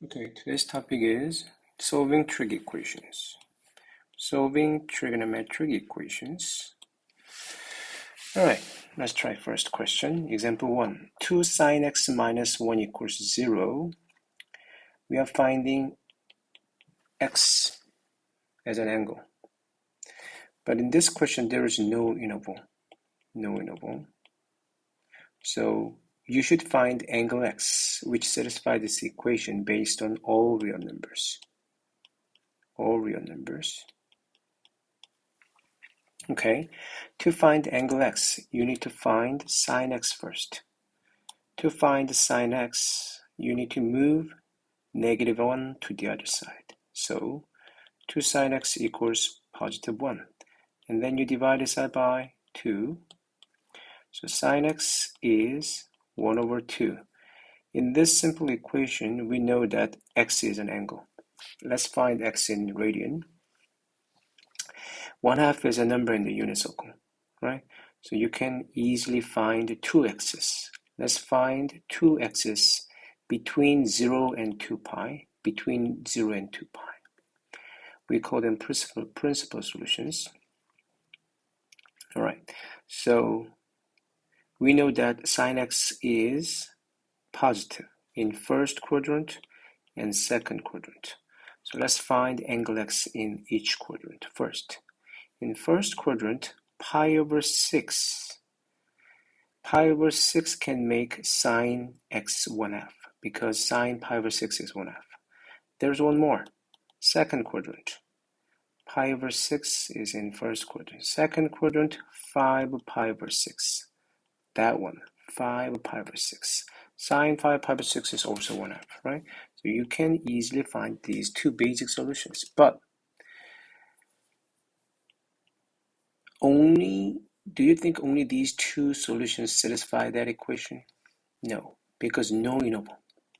Okay, today's topic is solving trig equations. Solving trigonometric equations. Alright, let's try first question. Example 1. 2 sine x minus 1 equals 0. We are finding x as an angle. But in this question, there is no interval. No interval. So you should find angle x, which satisfies this equation based on all real numbers. All real numbers. Okay, to find angle x, you need to find sine x first. To find sine x, you need to move -1 to the other side. So 2 sine x equals +1. And then you divide this out by 2. So sine x is 1 over 2. In this simple equation, we know that x is an angle. Let's find x in radian. 1/2 is a number in the unit circle, right? So you can easily find 2x's. Let's find 2x's between 0 and 2 pi, between 0 and 2 pi. We call them principal solutions. All right, so we know that sine x is positive in first quadrant and second quadrant. So let's find angle x in each quadrant first. In first quadrant, pi over 6 can make sine x 1/2 because sine pi over 6 is 1/2. There's one more. Second quadrant, pi over 6 is in first quadrant. Second quadrant, 5 pi over 6. That one, 5 pi over 6. Sine 5 pi over 6 is also 1/2, right? So you can easily find these two basic solutions. But do you think only these two solutions satisfy that equation? No, because no interval.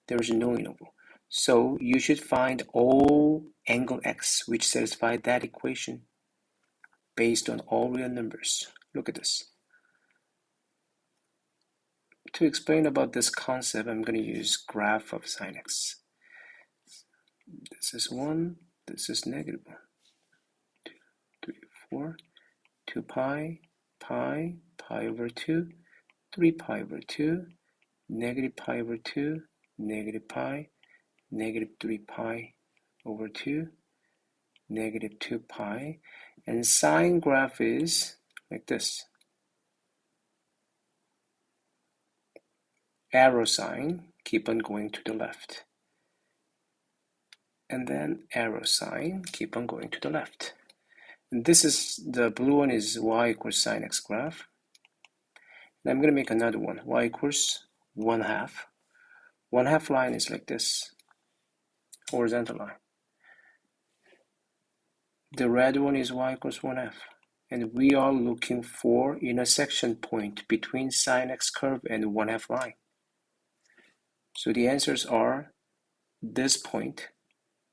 There is no interval. So you should find all angle x which satisfy that equation based on all real numbers. Look at this. To explain about this concept, I'm going to use graph of sine x. This is 1, this is -1. 2, 3, 4, 2 pi, pi over 2, 3 pi over 2, -pi over 2, -pi, -3 pi over 2, -2 pi, and sine graph is like this. Arrow sign, keep on going to the left. And then arrow sign, keep on going to the left. And this is, the blue one is y equals sine x graph. And I'm going to make another one, y equals 1/2. 1/2 line is like this, horizontal line. The red one is y equals 1/2. And we are looking for intersection point between sine x curve and 1/2 line. So the answers are this point,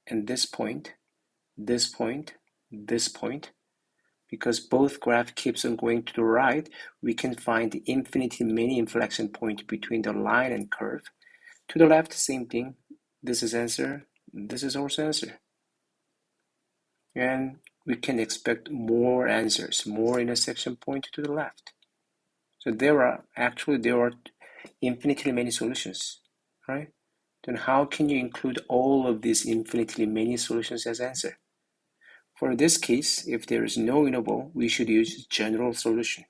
and this point, this point, this point. Because both graph keeps on going to the right, we can find infinitely many inflection points between the line and curve. To the left, same thing. This is answer. This is also answer. And we can expect more answers, more intersection points to the left. So there are infinitely many solutions, right? Then how can you include all of these infinitely many solutions as answer? For this case, if there is no interval, we should use general solution.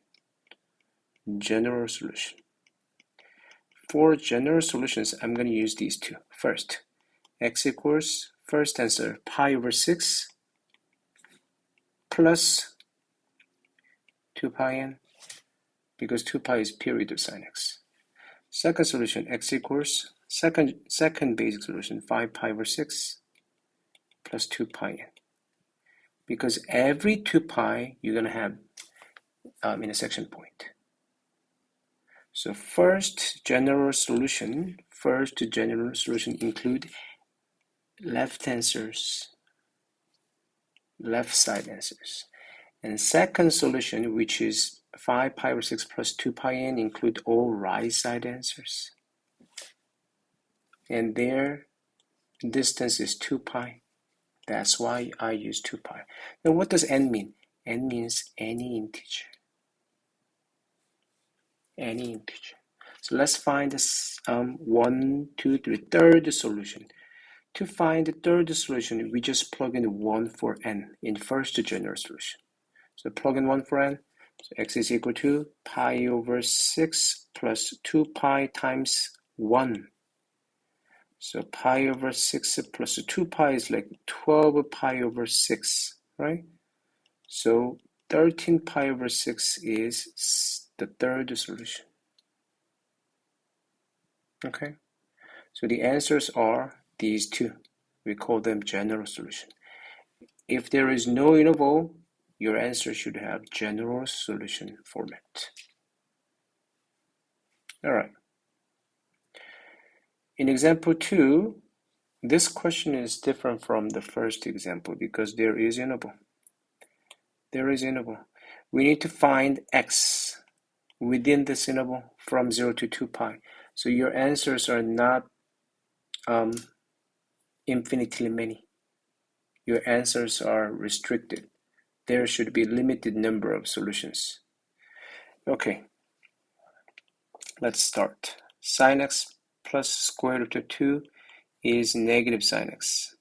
General solution. For general solutions, I'm going to use these two. First, x equals, first answer, pi over 6 plus 2 pi n, because 2 pi is period of sine x. Second solution, x equals, second basic solution, 5 pi over 6 plus 2 pi n. Because every 2 pi, you're going to have intersection point. So first general solution include left answers, left side answers. And second solution, which is 5 pi over 6 plus 2 pi n, include all right side answers. And there, Distance is 2 pi. That's why I use 2 pi. Now what does n mean? N means any integer. Any integer. So let's find this 1, 2, 3, third solution. To find the third solution, we just plug in 1 for n in first general solution. So plug in 1 for n. So x is equal to pi over 6 plus 2 pi times 1. So pi over 6 plus 2 pi is like 12 pi over 6, right? So 13 pi over 6 is the third solution. Okay? So the answers are these two. We call them general solution. If there is no interval, your answer should have general solution format. All right. In example 2, this question is different from the first example because there is interval. There is interval. We need to find x within this interval from 0 to 2 pi. So your answers are not infinitely many. Your answers are restricted. There should be a limited number of solutions. Okay, let's start. Sin x plus square root of 2 is negative sin x.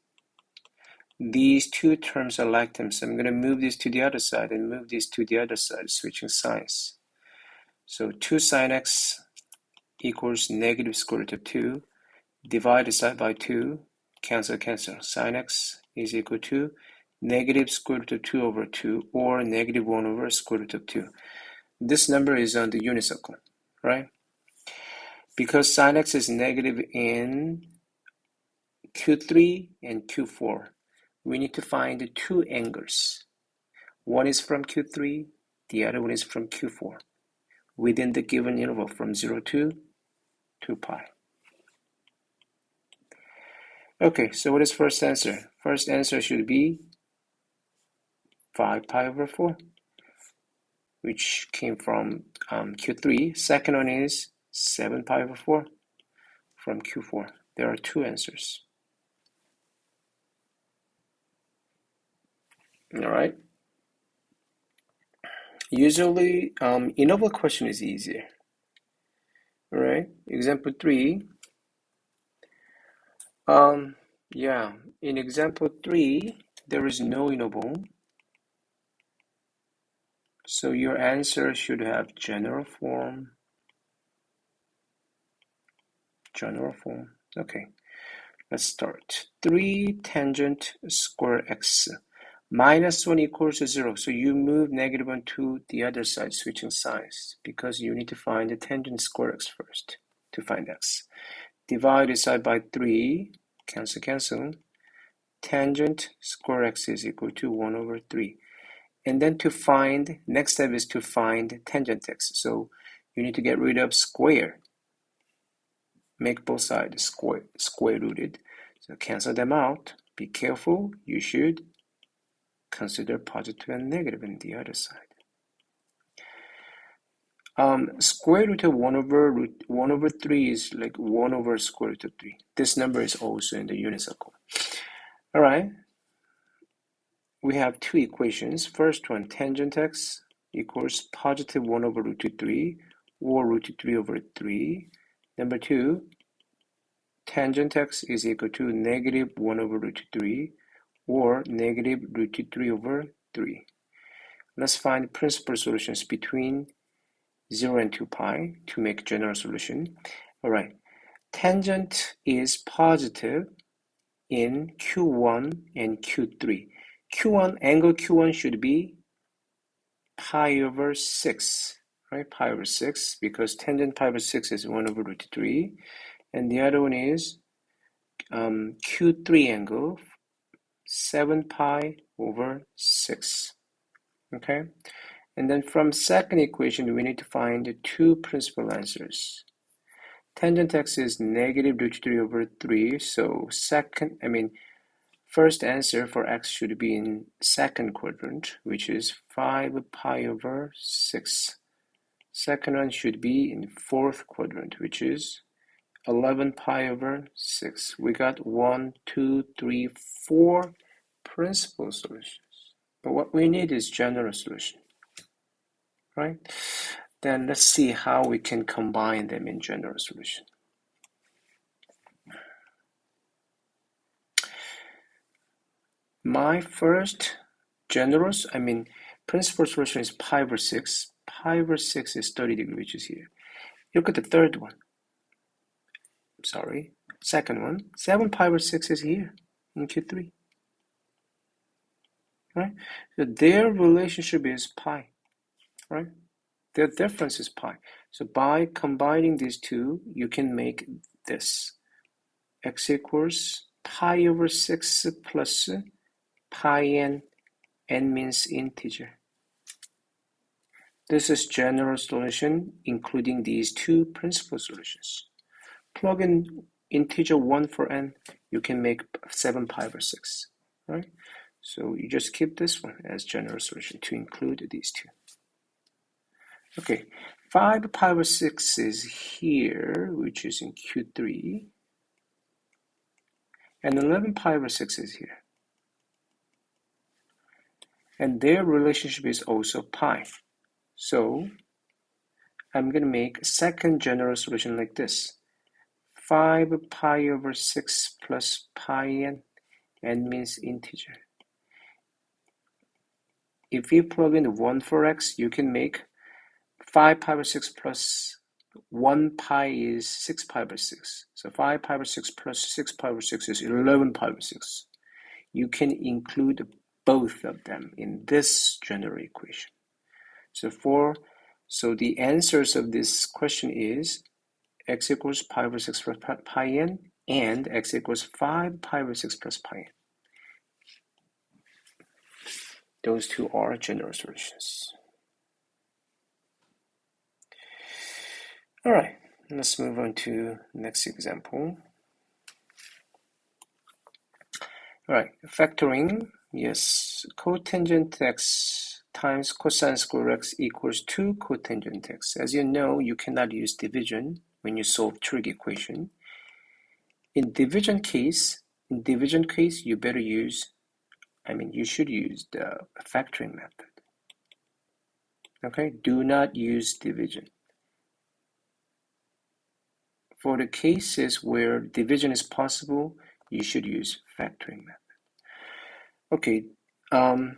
These two terms are like them, so I'm going to move this to the other side and move this to the other side, switching signs. So 2 sin x equals negative square root of 2. Divide the side by 2. Cancel, cancel. Sin x is equal to negative square root of 2 over 2 or negative 1 over square root of 2. This number is on the unit circle, right? Because sin x is negative in Q3 and Q4, we need to find the two angles. One is from Q3, the other one is from Q4, within the given interval from 0 to 2 pi. Okay, so what is first answer? First answer should be 5 pi over 4, which came from Q3. Second one is 7 pi over 4 from Q4. There are two answers. All right. Usually, interval question is easier. All right. Example 3. Yeah. In example 3, there is no interval. So your answer should have general form. General form. Okay. Let's start. 3 tangent square x minus 1 equals to 0. So you move negative 1 to the other side, switching signs, because you need to find the tangent square x first to find x. Divide this side by 3. Cancel, cancel. Tangent square x is equal to 1 over 3. And then to find, next step is to find tangent x. So you need to get rid of square. Make both sides square rooted. So cancel them out. Be careful. You should consider positive and negative on the other side. Square root of 1 over 3 is like 1 over square root of 3. This number is also in the unit circle. All right. We have two equations. First one, tangent x equals positive 1 over root 3 or root 3 over 3. Number 2, tangent x is equal to negative 1 over root 3 or negative root 3 over 3. Let's find principal solutions between 0 and 2 pi to make general solution. All right, tangent is positive in Q1 and Q3. Angle Q1 should be pi over 6, right? Pi over 6, because tangent pi over 6 is 1 over root 3. And the other one is Q3 angle, 7 pi over 6, okay? And then from second equation, we need to find the two principal answers. Tangent x is negative root 3 over 3, so first answer for x should be in second quadrant, which is 5 pi over 6. Second one should be in fourth quadrant, which is 11 pi over 6. We got 1, 2, 3, 4 principal solutions. But what we need is general solution, right? Then let's see how we can combine them in general solution. My first principal solution is pi over 6. Pi over 6 is 30 degrees, which is here. Look at the third one. Sorry, second one. 7 pi over 6 is here in Q3. Right? So their relationship is pi, right? Their difference is pi. So by combining these two, you can make this. X equals pi over 6 plus pi n. N means integer. This is general solution, including these two principal solutions. Plug in integer 1 for n, you can make 7 pi over 6, right? So you just keep this one as general solution to include these two. Okay, 5 pi over 6 is here, which is in Q3, and 11 pi over 6 is here. And their relationship is also pi. So I'm going to make a second general solution like this. 5 pi over 6 plus pi n. N means integer. If you plug in 1 for x, you can make 5 pi over 6 plus 1 pi is 6 pi over 6. So 5 pi over 6 plus 6 pi over 6 is 11 pi over 6. You can include both of them in this general equation. So the answers of this question is x equals pi over 6 plus pi n and x equals 5 pi over 6 plus pi n. Those two are general solutions. All right, let's move on to next example. All right, factoring. Yes, cotangent x times cosine square x equals 2 cotangent x. As you know, you cannot use division when you solve trig equation. In division case, you better use, you should use the factoring method. Okay, do not use division. For the cases where division is possible, you should use factoring method. Okay, to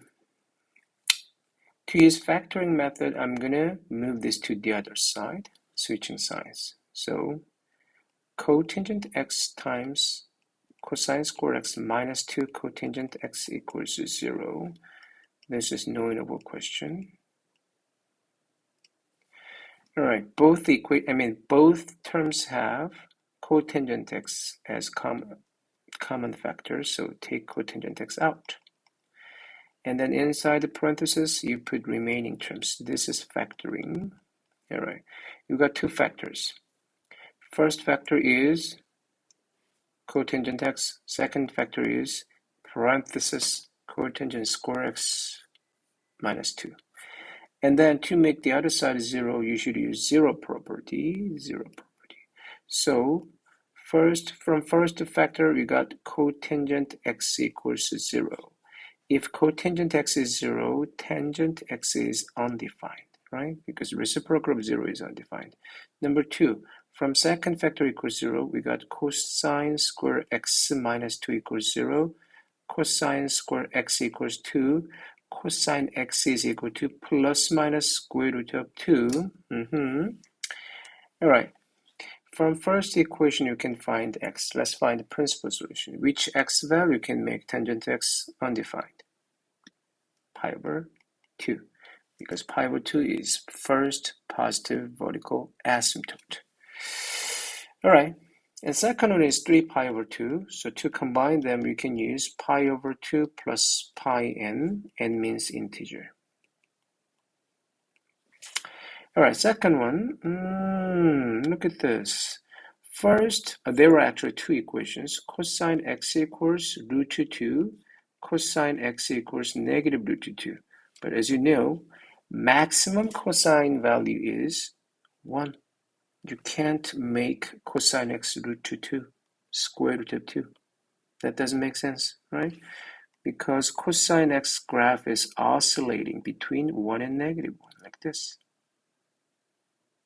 use factoring method, I'm gonna move this to the other side, switching sides. So cotangent x times cosine square x minus 2 cotangent x equals 0. This is knowable question. All right, both terms have cotangent x as common factor, so take cotangent x out. And then inside the parentheses, you put remaining terms. This is factoring. All right, you got two factors. First factor is cotangent x. Second factor is parenthesis cotangent square x minus 2. And then to make the other side 0, you should use zero property. So from first factor, we got cotangent x equals 0. If cotangent x is 0, tangent x is undefined, right? Because reciprocal of 0 is undefined. Number 2, from second factor equals 0, we got cosine square x minus 2 equals 0. Cosine square x equals 2. Cosine x is equal to plus minus square root of 2. All right. From first equation, you can find x. Let's find the principal solution. Which x value can make tangent x undefined? Pi over 2. Because pi over 2 is first positive vertical asymptote. All right. And second one is 3 pi over 2. So to combine them, you can use pi over 2 plus pi n. N means integer. All right, second one. Look at this. First, there are actually two equations. Cosine x equals root 2. Cosine x equals negative root 2. But as you know, maximum cosine value is 1. You can't make cosine x root 2, square root of 2. That doesn't make sense, right? Because cosine x graph is oscillating between 1 and -1, like this.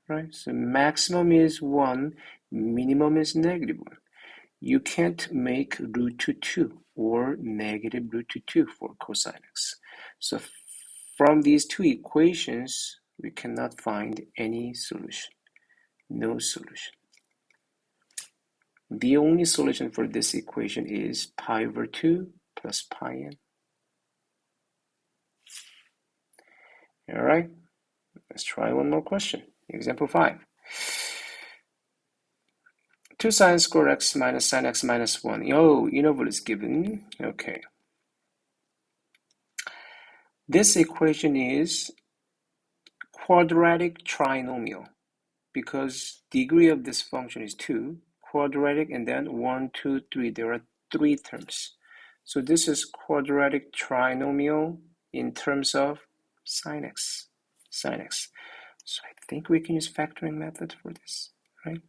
Right? So maximum is 1, minimum is -1. You can't make root 2 or negative root 2 for cosine x. So from these two equations, we cannot find any solution. No solution. The only solution for this equation is pi over 2 plus pi n. All right, let's try one more question. Example 5. 2 sine square x minus sine x minus 1. Oh, interval is given. Okay. This equation is quadratic trinomial because degree of this function is 2, quadratic, and then 1, 2, 3. There are 3 terms. So this is quadratic trinomial in terms of sine x. Sine x. So I think we can use factoring method for this, right?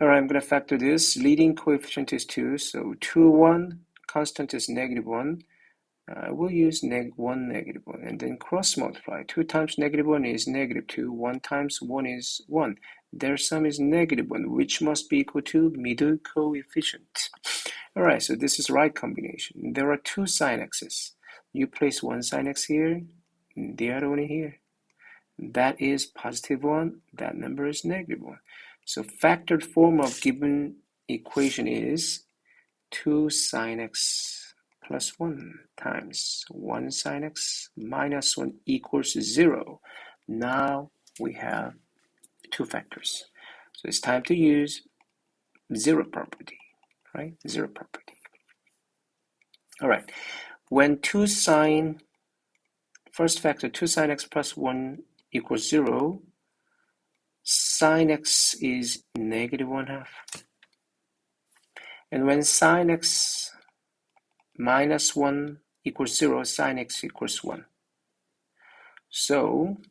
All right, I'm going to factor this. Leading coefficient is 2, so 2, 1. Constant is -1. We'll use -1, -1, and then cross multiply. 2 times -1 is -2. 1 times 1 is 1. Their sum is -1, which must be equal to middle coefficient. All right, so this is right combination. There are 2 sine x's. You place 1 sine x here, the other one here. That is +1. That number is -1. So factored form of given equation is 2 sine x plus 1 times 1 sine x minus 1 equals 0. Now we have 2 factors. So it's time to use zero property, right? Zero property. All right. When 2 sine, first factor, 2 sine x plus 1 equals 0, sine x is -1/2. And when sine x minus 1 equals 0, sine x equals 1. So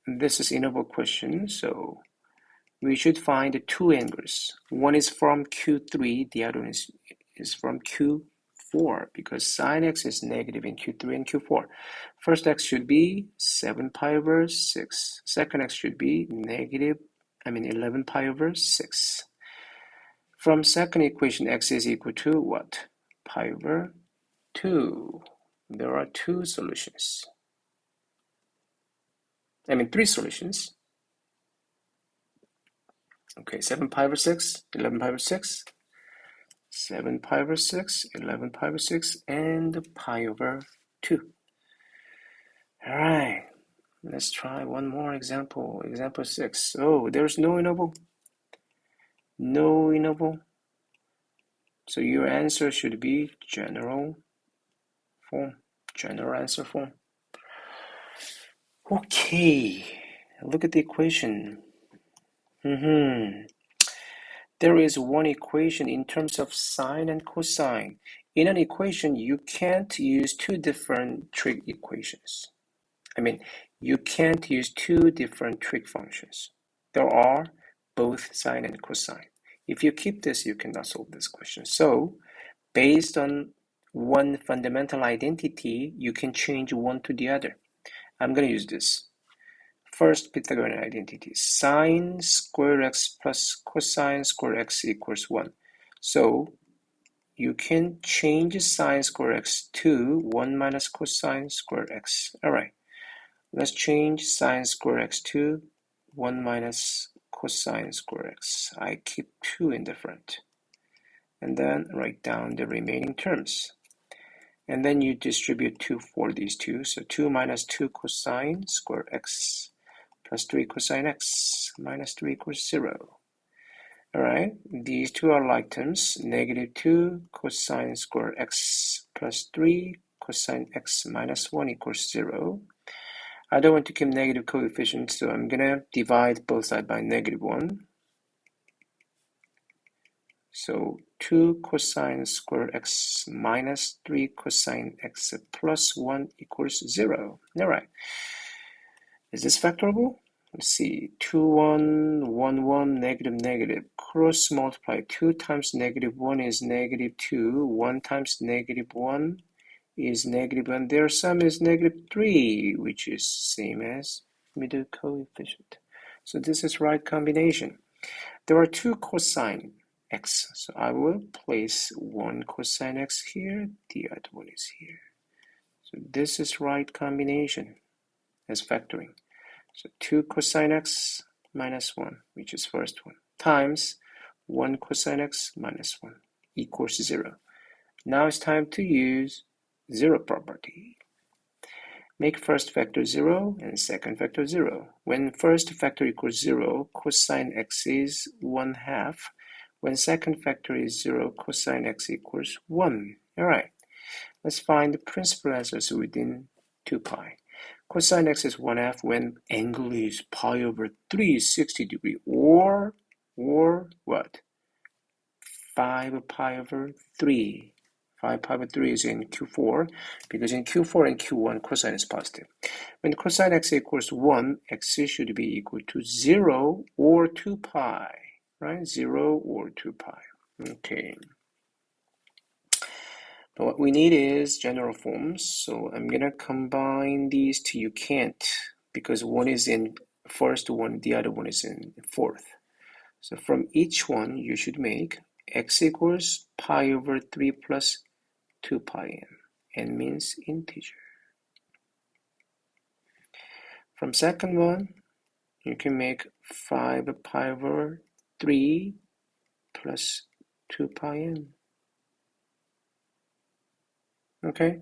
this is interval question. So we should find 2 angles. One is from Q3, the other one is from Q4, because sine x is negative in Q3 and Q4. First x should be 7 pi over 6. Second x should be 11 pi over 6. From second equation, x is equal to what? Pi over 2. There are 2 solutions. 3 solutions. Okay, 7 pi over 6, 11 pi over 6, 7 pi over 6, 11 pi over 6, and pi over 2. All right, let's try one more example. Example 6. Oh, there's no interval. No interval. So your answer should be general form. General answer form. Okay, look at the equation. There is one equation in terms of sine and cosine. In an equation, you can't use 2 different trig equations. You can't use 2 different trig functions. There are both sine and cosine. If you keep this, you cannot solve this question. So, based on one fundamental identity, you can change one to the other. I'm going to use this. First Pythagorean identity, sine square x plus cosine square x equals 1. So you can change sine square x to 1 minus cosine square x. All right, let's change sine square x to 1 minus cosine square x. I keep 2 in the front. And then write down the remaining terms. And then you distribute 2 for these 2. So 2 minus 2 cosine square x plus 3 cosine x minus 3 equals 0. All right, these 2 are like terms. -2 cosine square x plus 3 cosine x minus 1 equals 0. I don't want to keep negative coefficients, so I'm going to divide both sides by -1. So 2 cosine square x minus 3 cosine x plus 1 equals 0. All right. Is this factorable? let's see, 2, 1, 1, 1, negative, negative. Cross multiply. 2 times negative 1 is negative 2. 1 times negative 1 is negative 1. Their sum is negative 3, which is same as middle coefficient. So this is right combination. There are 2 cosine x. So I will place one cosine x here, the other one is here. So this is right combination as factoring. So 2 cosine x minus 1, which is first one, times 1 cosine x minus 1 equals 0. Now it's time to use zero property. Make first factor 0 and second factor 0. When first factor equals 0, cosine x is 1/2. When second factor is 0, cosine x equals 1. All right, let's find the principal answers within 2 pi. Cosine x is 1/2 when angle is pi over 3 60 degrees, or what? 5 pi over 3. 5 pi over 3 is in Q4, because in Q4 and Q1 cosine is positive. When cosine x equals 1, x should be equal to 0 or 2 pi, right? 0 or 2 pi. Okay. But what we need is general forms, so I'm going to combine these two. You can't, because one is in first one, the other one is in fourth. So from each one, you should make x equals pi over 3 plus 2 pi n. N means integer. From second one, you can make 5 pi over 3 plus 2 pi n. Okay?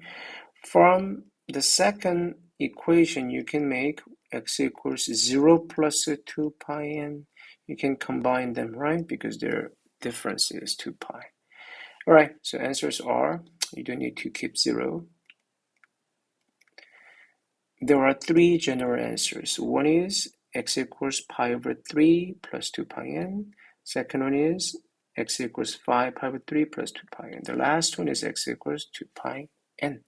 From the second equation, you can make x equals 0 plus 2 pi n. You can combine them, right? Because their difference is 2 pi. All right, so answers are, you don't need to keep 0. There are 3 general answers. One is x equals pi over 3 plus 2 pi n. Second one is x equals 5 pi over 3 plus 2 pi n. The last one is x equals 2 pi n.